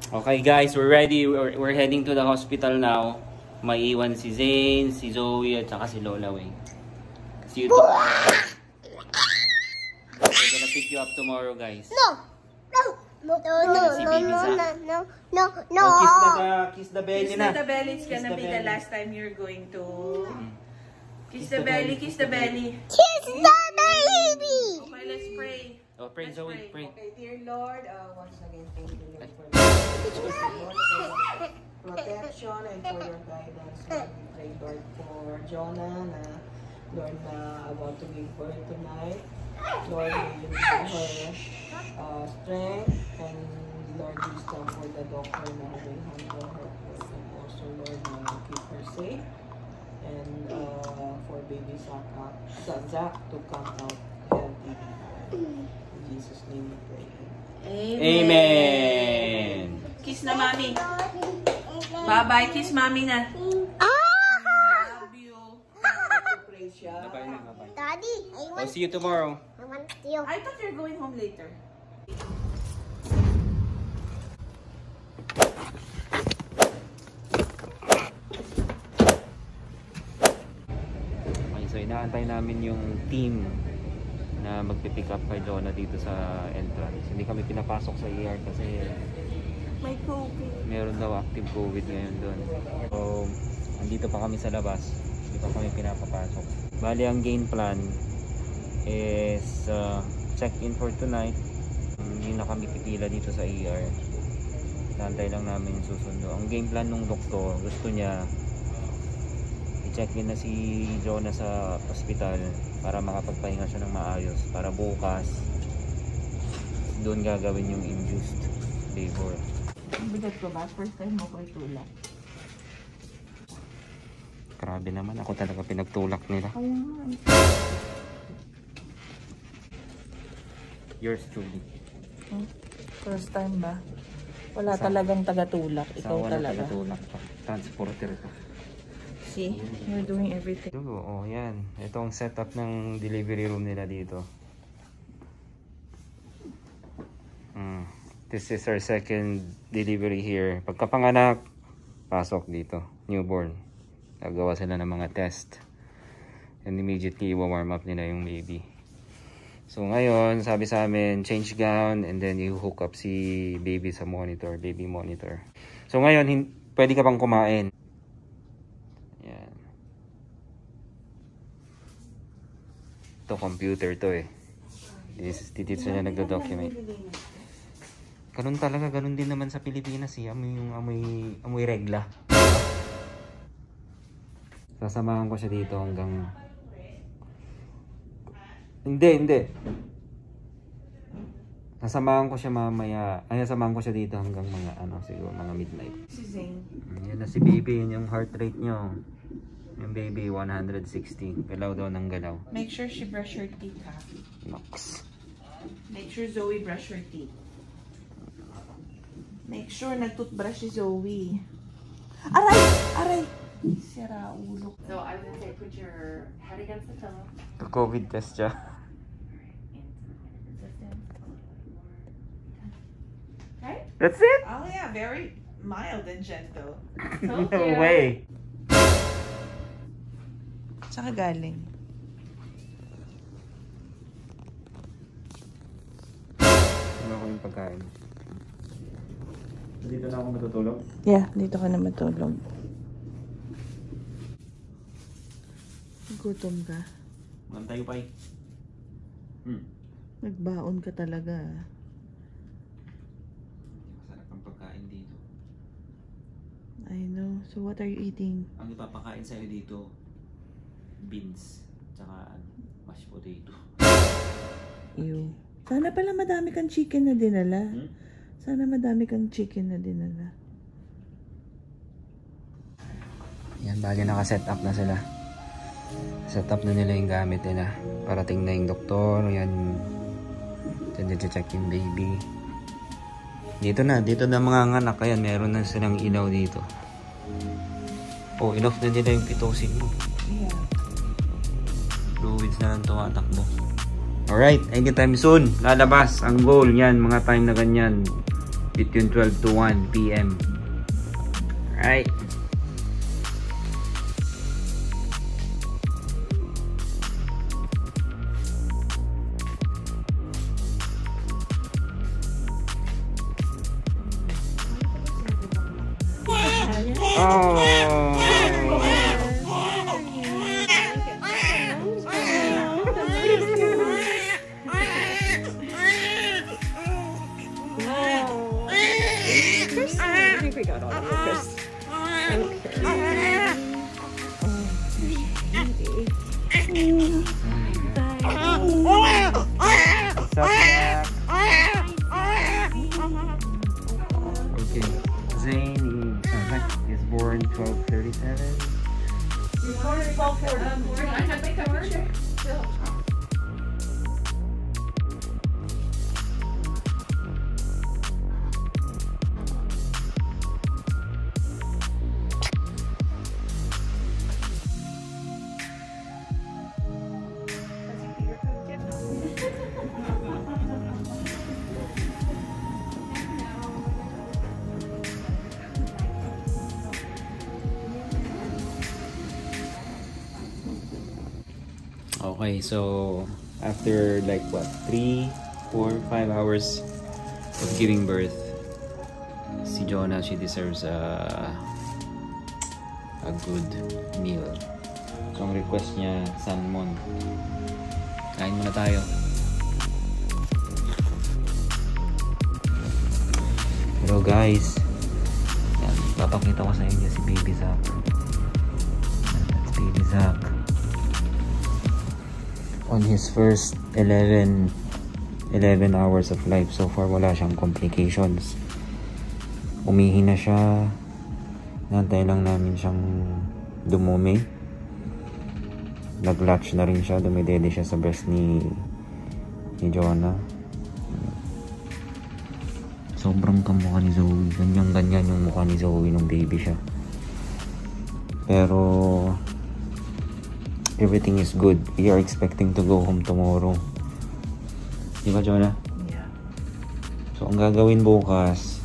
Okay guys, we're ready. We're heading to the hospital now. Maiiwan si Zane, si Zoe, at saka si Lola Wing. See you tomorrow. We're gonna pick you up tomorrow, guys. No. Oh, kiss the belly na. Kiss the belly. It's gonna be the last time you're going to... Kiss the belly, kiss the belly. Kiss the baby. Okay, let's pray. Oh, pray, Zoe, pray. Okay, dear Lord, once again, thank you Lord for your protection and for your guidance. Lord, we pray, Lord, for Jonah na, Lord, na about to give birth tonight. Lord, may you give her strength and Lord, wisdom for the doctor na will handle her birth. And also, Lord, na keep her safe. And for baby Zach to come out healthy. In Jesus' name we pray. Amen. Kiss na mami. Bye-bye. Kiss mami na. Love you. Bye-bye. Daddy, I'll see you tomorrow. I want you. I thought you're going home later. Okay, so inaantay namin yung team na magpipick up kay Jonah dito sa entrance. Hindi kami pinapasok sa ER kasi May COVID. meron daw active COVID ngayon doon. So, andito pa kami sa labas. Hindi pa kami pinapapasok. Bali, ang game plan is check-in for tonight. Hindi na kami pipila dito sa ER. Nantay lang namin yung susundo. Ang game plan ng doktor, gusto niya i-check-in na si Jonah sa hospital para makapagpahinga siya ng maayos. Para bukas, doon gagawin yung induced labor. Ang bigat ko ba? First time mo ko itulak. Grabe naman, ako talaga pinagtulak nila. Yours truly. First time ba? Wala talagang tagatulak. Ikaw Wala talaga. tagatulak pa. Transporter pa. See? You're doing everything. Oo, yan. Ito ang setup ng delivery room nila dito. This is our second delivery here. Pagkapanganak, pasok dito. Newborn. Gagawa sila ng mga test. And immediately, i-warm up nila yung baby. So ngayon, sabi sa amin, change gown and then i-hook up si baby sa monitor, baby monitor. So ngayon, pwede ka pang kumain. Yan. Ito, computer to eh. Dito siya nagdo-document. Ganun talaga, ganun din naman sa Pilipinas eh. Amoy regla. Sasamahan ko siya dito hanggang... Hindi. Nasamahan ko siya mamaya. Nasamahan ko siya dito hanggang mga siguro mga midnight. Si Zane. Yan na si baby, yun yung heart rate nyo. Yung baby 160. Galaw daw ng galaw. Make sure she brush her teeth, ha? Nox. Make sure Zoe brush her teeth. Make sure nag-toothbrush si Zoe. Aray! Sira ulo. So I was gonna say, put your head against the pillow. COVID test siya. Right? That's it? Oh yeah, very mild and gentle. No way. Saan ka galing? Ano ko yung pagkain? Dito na ako matutulog? Yeah, dito ka na matulog. Gutom ka? Mantayo pa eh. Nagbaon ka talaga. Masarap ang pagkain dito. I know. So what are you eating? Ang ipapakain sa'yo dito, beans, tsaka mashed potato. Ew. Sana pala madami kang chicken na dinala. Hmm? Sana madami kang chicken na dinala. Yan, bali naka-set up na sila. Set up na nila yung gamit nila. Parating na yung doktor. Yan. Diyan check yung baby. Dito na mga anak. Ayan, meron na silang ilaw dito. Oh, inoff na nila yung pitocin mo. Yeah. Fluids na lang tumatakbo. Alright, anytime soon. Lalabas ang goal. Yan, mga time na ganyan. between 12 to 1 p.m. Alright. I think we got all of it, Chris. Okay. Zane is born 1237. Okay, so after like what, 3, 4, 5 hours of giving birth, si Jonah, she deserves a good meal. So ang request niya, salmon. Kain muna tayo. Hello guys, yan, papakita ko sa inyo si Baby Zach. That's Baby Zach. On his first 11 hours of life, so far wala siyang complications. Umihi na siya. Nantay lang namin siyang dumumi. Nag-latch na rin siya. Dumidede siya sa breast ni Jonah. Sobrang kamukha ni Zoe. Ganyan yung mukha ni Zoe nung baby siya. Pero everything is good. We are expecting to go home tomorrow. Di ba, Jonah? Yeah. So, ang gagawin bukas,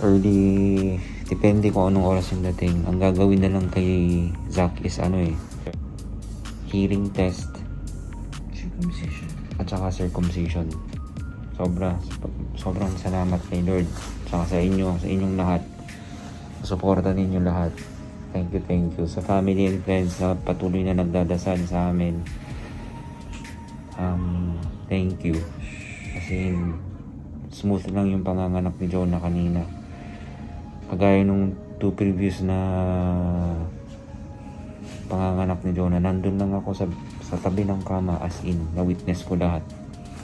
early, depende kung anong oras yung dating. Ang gagawin na lang kay Zach is hearing test. Circumcision. At saka circumcision. Sobrang salamat kay Lord. Saka sa inyong lahat. Suporta ninyo lahat. Thank you. Sa family and friends na patuloy na nagdadasal sa amin. Thank you. Kasi smooth lang yung panganganak ni Jonah kanina. Kagaya nung 2 previous na panganganak ni Jonah, nandun lang ako sa tabi ng kama, as in, na-witness ko lahat.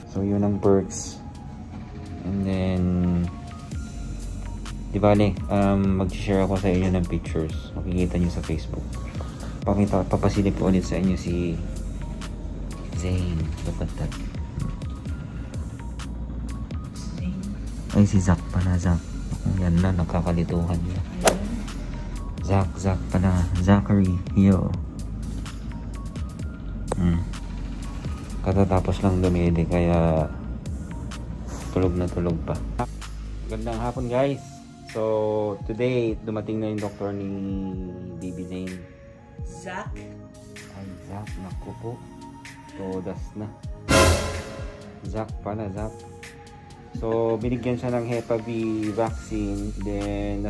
So yun ang perks. And then di bale, mag-share ako sa inyo ng pictures. Makikita nyo sa Facebook. Papasilip ko ulit sa inyo si Zane. Look at that. Ay, si Zach pala, Zach. Yan na, nakakalituhan niya. Zach pala. Zachary. Yo. Katatapos lang dumidi, kaya tulog na tulog pa. Magandang hapon, guys. So, today, dumating na yung doktor ni Baby Zane. Zach? Ay, Zach. Naku po. Todas na. Zach pala, Zach. So, binigyan siya ng Hep B vaccine. Then,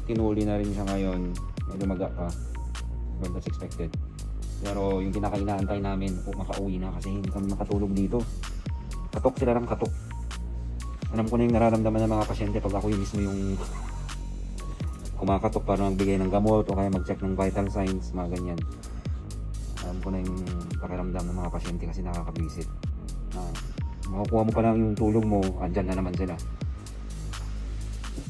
tinuli na rin siya ngayon. May lumaga pa. But that's expected. Pero, yung pinaka-inaantay namin, makauwi na kasi hindi kami makatulog dito. Katok sila ng katok. Alam ko na yung nararamdaman ng mga pasyente pag ako yung mismo yung kumakatok para magbigay ng gamot o kaya mag-check ng vital signs, mga ganyan. Alam ko na yung pakiramdam ng mga pasyente kasi nakaka-visit. Makukuha mo pa lang yung tulog mo, andyan na naman sila.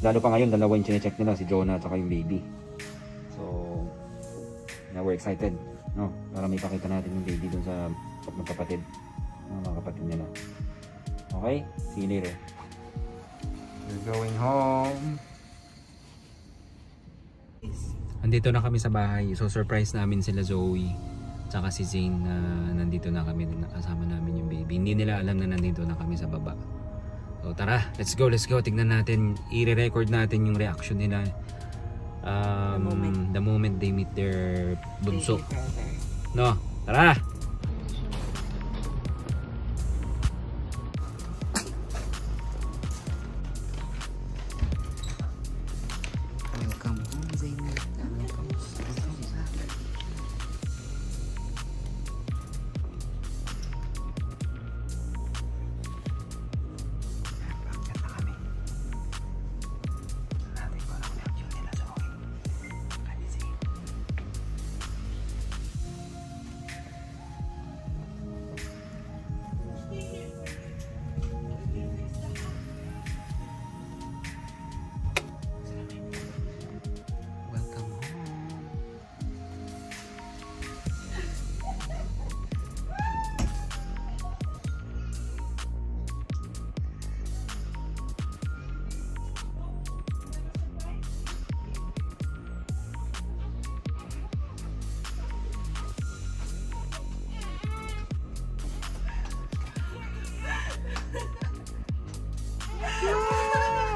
Lalo pa ngayon, dalawa yung chinecheck nila, si Jonah at saka yung baby. So, now we're excited, no? Para may pakita natin yung baby dun sa magkapatid, mga kapatid nila. Okay? See you later. We're going home. Andito na kami sa bahay. So surprise namin sila Zoe tsaka si Zane na nandito na kami, kasama namin yung baby. Hindi nila alam na nandito na kami sa baba. So tara, let's go. Tignan natin, i-record natin yung reaction nila the moment they meet their bunso. No, tara! Welcome home, Zainab.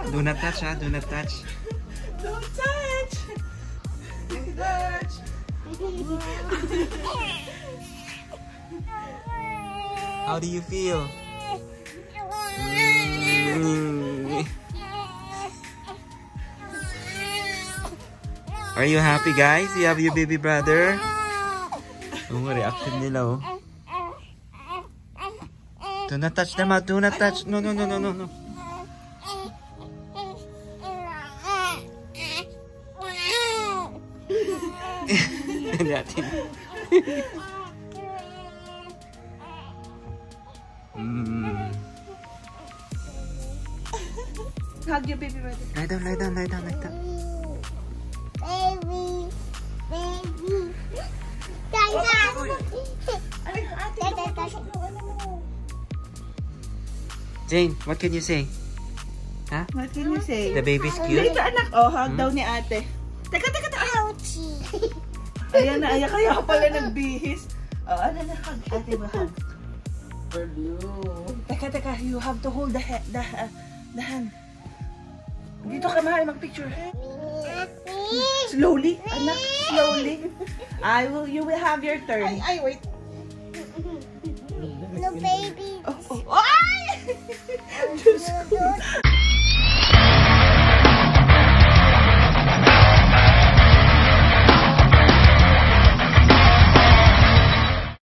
Do not touch, ha? Do not touch. Don't touch! Don't touch! How do you feel? Are you happy, guys? You have your baby brother? Oh, reaction nila, oh. Do not touch them out. Do not touch. No. Hug your baby brother. Lie down. Baby. Jane, what can you say? Huh? What can you say? The baby's cute? Dito anak, oh, hug daw ni ate. Teka. Ouchie. Ayan na, kaya ka pala nagbihis. Oh, ano na, hug. Ate mo, hug. For blue. Teka, you have to hold the hand. Dito ka, mahal, mag-picture. Slowly, anak, slowly. You will have your turn. Ay, wait.